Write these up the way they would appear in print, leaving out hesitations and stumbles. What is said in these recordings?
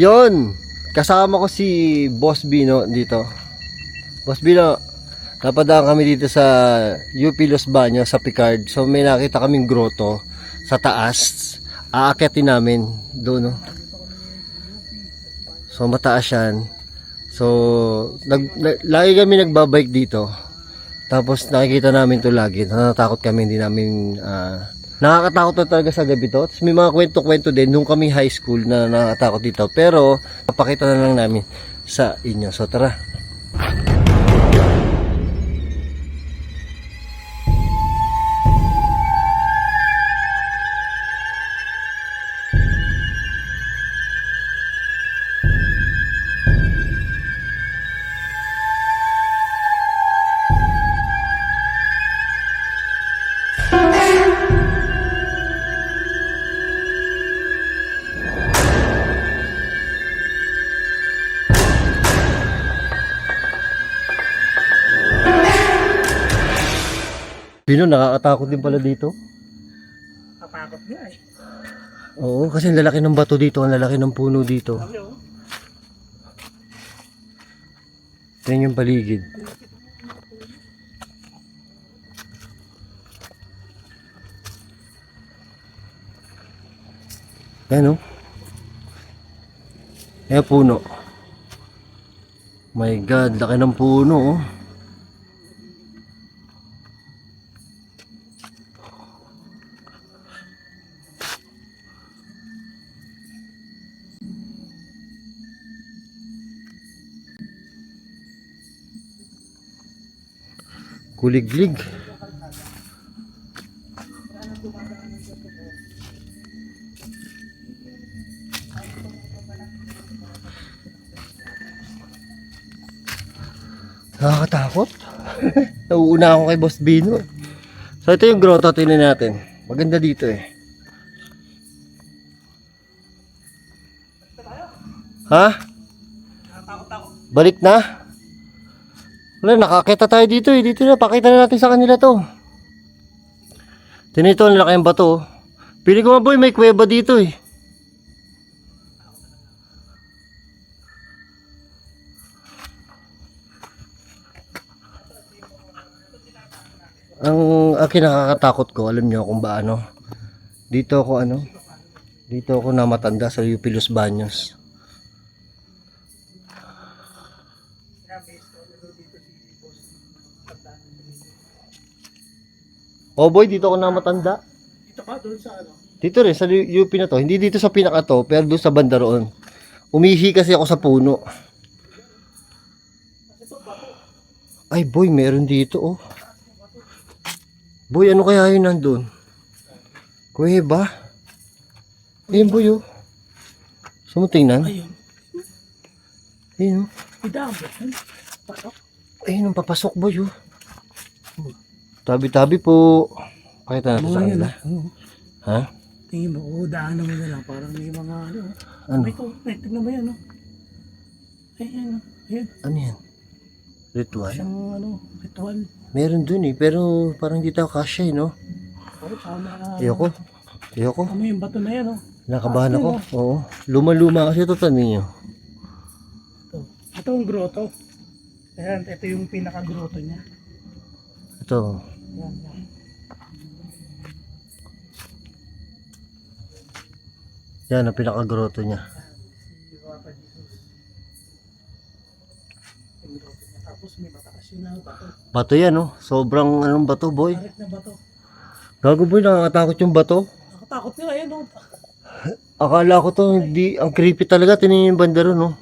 Yon, kasama ko si Boss Bino dito. Boss Bino, napadaan kami dito sa UP Los Baños sa Picard. So may nakita kaming grotto sa taas. Aakyatin namin doon, no? So mataas yan. So lagi kami nagbabike dito. Tapos nakikita namin to lagi. Natatakot kami, hindi namin nakakatakot na talaga sa gabi to. Tapos may mga kwento-kwento din nung kami high school na nakakatakot dito. Pero papakita na lang namin sa inyo. So tara. Bino, nakakatakot din pala dito. Katakot nga eh. Oo, kasi ang lalaki ng bato dito, ang lalaki ng puno dito. Yan yung paligid. Yan, oh. Yan puno. My God, laki ng puno, oh. Kuliglig. Nakakatakot. Nauuna ako kay Boss Bino. So ito yung grotto, tingnan natin. Maganda dito eh. Ha? Balik na? Wala, nakakita tayo dito eh. Dito na, pakita na natin sa kanila to. Tinito, ang laki ng bato. Pili ko nga boy, may kuweba dito eh. Ang akin nakakatakot ko, alam nyo kung ba ano. Dito ako namatanda sa UP Los Baños. Oh boy, dito ako namatanda. Dito ka, doon sa ano? Dito rin, sa UP na to. Hindi dito sa pinaka to, pero doon sa banda roon. Umihi kasi ako sa puno. Ay boy, meron dito oh. Boy, ano kaya yun nandun? Kuweba? Ayun boy oh. Sumutingnan? Ayun. Ayun oh. Idaan ba? Pasok? Ayun ang papasok boy oh. Tabi-tabi po. Pakita natin sa kanila. Ha? Tingin mo, daanan mo na lang. Parang may mga ano. Ano? Ito, tignan mo yan, no? Ayan, ayan. Ano yan? Ritual? Siyang ano, ritual. Meron dun eh, pero parang di tayo kasya eh, no? Oo, tama. Ayoko. Ano yung bato na yan, no? Nakabahan ako. Oo. Luma-luma kasi ito, tanin nyo. Ito ang grotto. Ayan, ito yung pinaka-grotto niya. Ito. Ayan, ayan. Yan ang pinaka-grotto niya. Si Papa Jesus. Yung grotto niya. Tapos may mataas yun na bato. Bato yan, no? Sobrang anong bato, boy. Tarik na bato. Gago, boy. Nakakatakot yung bato. Nakatakot nga, ayan, no? Akala ko to, hindi, ang creepy talaga. Tingnan yung bandero, no?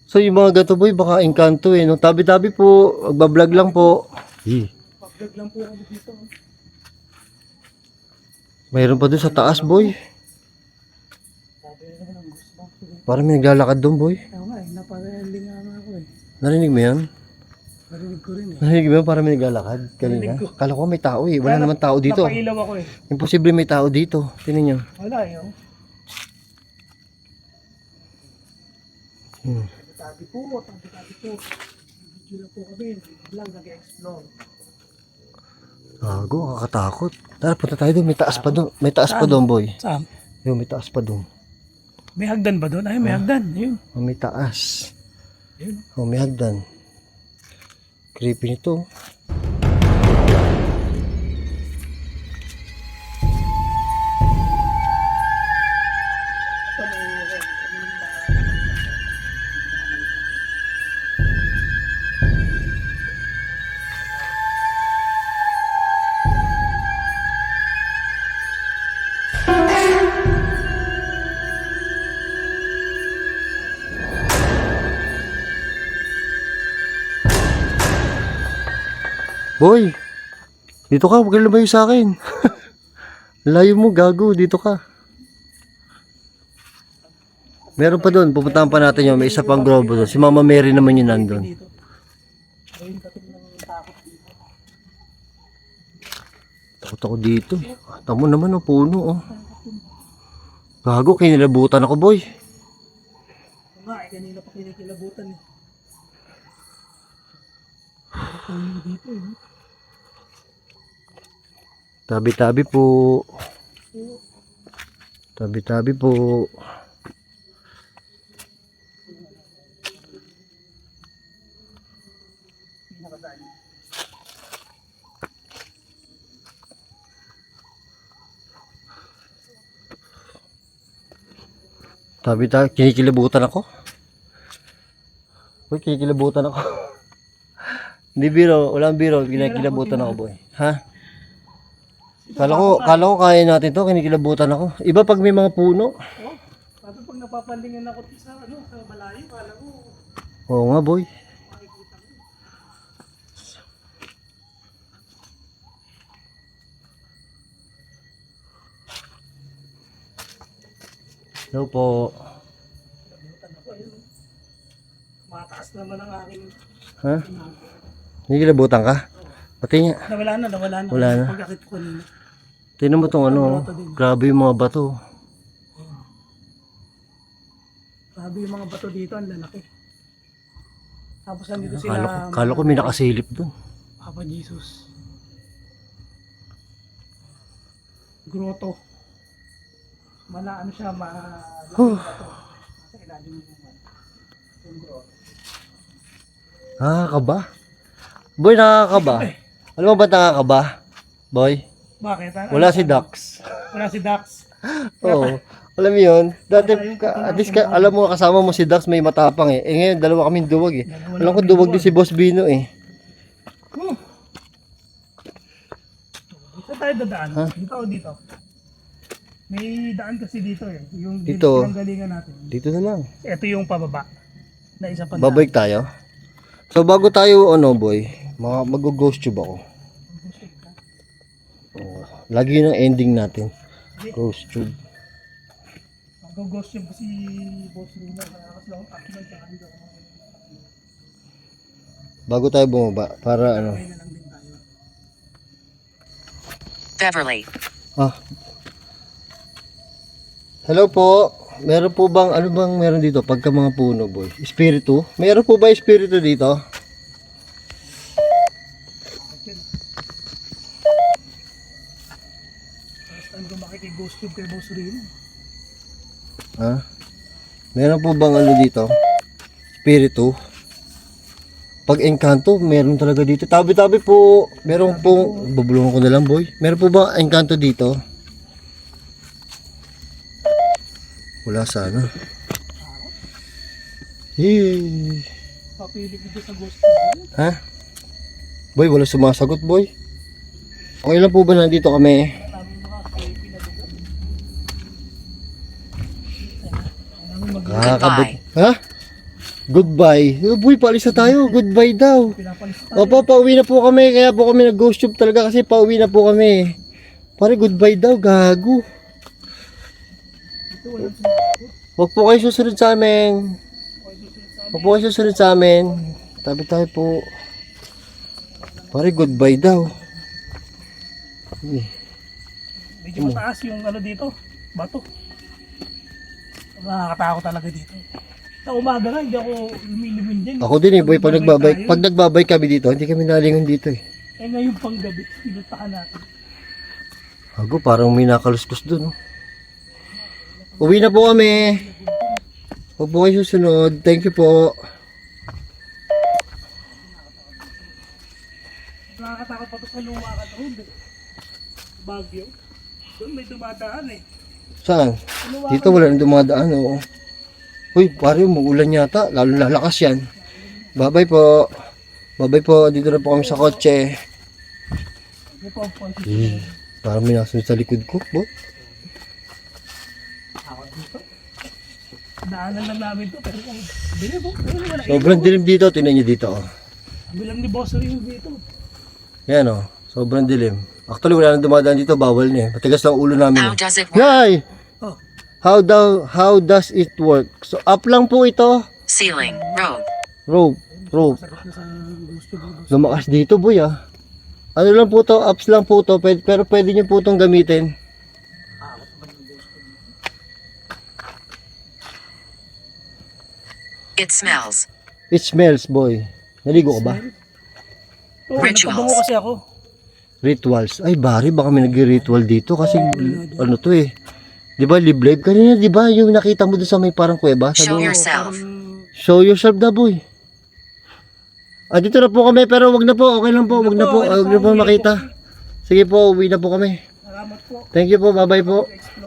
So, yung mga gato, boy, baka engkanto eh, no? Tabi-tabi po. Magbablog lang po. Pag-vlog lang po ako dito. Mayroon pa dun sa taas, boy. Sabi na naman ang gusto ko. Parang may naglalakad doon, boy. Ako nga eh, napaka-ending nga ako eh. Narinig mo yan? Narinig ko rin eh. Narinig mo yan? Parang may naglalakad kanina. Narinig ko. Kala ko may tao eh. Wala naman tao dito. Napailaw ako eh. Imposible may tao dito. Tingnan nyo. Wala eh. Oh. Tabi po. Video na po kami. Lang nag-explore. Gago, kakatakot. Tara, punta tayo doon. May taas pa doon. May taas pa doon, boy. Saan? Yung may taas pa doon. May hagdan ba doon? Ay, may hagdan. Ayun. Oh, may taas. Ayun. Oh, may hagdan. Creepy nito. Boy, dito ka, huwag kang lumayo sa akin. Layo mo, gago, dito ka. Meron pa doon, pupuntahan pa natin yun. May isa pang grobo doon. Si Mama Mary naman yun nandun. Dito. Ayun, kapit ng takot dito. Takot ako dito. Tamo naman, oh, puno, oh. Gago, kinilabutan ako, boy. Oo nga, kanina pa kinikilabutan eh. Ayun dito eh. Tabi-tabi po. Tabi-tabi po. Tabi-tabi, kinikilabutan ako. Boy, kinikilabutan ako. Hindi biro, walang biro, kinikilabutan ako, boy. Ha? Kala ko kaya natin to, kinikilabutan ako. Iba pag may mga puno. Oh, sabi pag napapandingan ako sa sa malayo, kala ko Oo nga, boy. makikita ko. Hello po. Nabutan ako ayun. Mataas naman ang aking Ha? Kinikilabutan ka? Pati niya. nawala na. Wala na. Pagkakit ko kanina. Tingnan mo tong ano, grabe yung mga bato. Grabe yung mga bato dito, ang lalaki. Tapos nandito sila Kala ko may nakasilip dun. Papa Jesus. Grotto. Ano siya, malaking bato. Nasa ilalim yung grotto. Nakakaba? Boy, nakakaba. Alam mo ba nakakaba? Boy? Bakit? Wala si Dax. Wala si Dax. Oo. Alam mo yun? Dati, at least alam mo, kasama mo si Dax may matapang eh. Eh ngayon, dalawa kaming duwag eh. Alam ko duwag din si Boss Bino eh. Saan tayo dadaan? Dito o dito? May daan kasi dito eh. Yung Dito. pinanggalingan natin. Dito na lang. Ito yung pababa. Na isa pa Babalik tayo. So bago tayo, boy, mag-ghost tube ako. Oo. Lagi yun ang ending natin. Ghost tube. Mag-ghost yung si Boss Rino. Kaya kasi ako akilay ka kanina. Bago tayo bumaba, para ano. Kaya na lang din tayo. Beverly. Hello po. Meron po bang, ano bang meron dito pagka mga puno, boy? Espiritu? Meron po ba espiritu dito? First time ko makikig-ghost tube kay Boss Rino. Ha? Meron po bang ano dito? Espiritu? Pag engkanto, meron talaga dito. Tabi-tabi po. Meron pong, babulungan ko na lang, boy. Meron po ba engkanto dito? Wala sana. Yay! Papili dito sa ghost tube. Ha? Boy, wala sumasagot, boy. Okay lang po ba nandito kami? Namin mga creepy na lugar. Namin Kakabot. Ha? Goodbye. Oh, boy, paalis na tayo. Goodbye daw. pinapalis Opo, pauwi na po kami. Kaya po kami nag-ghost tube talaga kasi pauwi na po kami. Pare, goodbye daw. Gago. Huwag po kayo susunod sa amin. Huwag po kayo susunod sa amin. Tabi tayo po. Pare, goodbye daw. Medyo mataas yung ano dito, bato. Nakakatakot talaga dito. Sa umaga nga, hindi ako lumilimin din. Ako din eh, boy. Pag nagbabay kami dito, hindi kami nalingon dito eh. Eh ngayon pang gabi, pinuntahan natin. Hago, parang may nakaluskus dun. Oh. Uwi na po kami. Huwag po kayo susunod. Thank you po. Nakakatakot pa to sa Luwakan Road eh. Baguio. Doon may dumadaan eh. Saan? Dito wala nang dumadaan. Oo. Uy, pare, umuulan yata. Lalo lalakas yan. Bye-bye po. Bye-bye po. Dito na po kami sa kotse. Ano pa ang point? Parang may nasunod sa likod ko. Bo. Daanan lang namin to. Pero bili po. Wala. Sobrang dilim dito. Tingnan nyo dito. Oh. Bilang ni Boss Ring dito. Yan oh. Sobrang dilim. Actually, wala nang dumadaan dito. Bawal na eh. Matigas lang ulo namin. How Eh. does it work? Yay! Oh. How does it work? So, up lang po ito. Ceiling, rope, Rope. Sakit na sa gusto mo. Lumakas dito, boy ah. Ano lang po to, ups lang po to, pero pwede nyo po itong gamitin. it smells. It smells, boy. Naligo ka ba? Oh, Rituals. nagpabango kasi ako. Rituals. Ay, bari, baka may nag-ritual dito kasi ano to eh. Di ba, live kanina, di ba? Yung nakita mo doon sa may parang kuweba. Show Sabi mo, yourself. show yourself na, boy. Ah, dito na po kami, pero wag na po, okay lang po, wag na po, wag na po makita. Sige po, uwi na po kami. Salamat po. Thank you po, bye-bye po.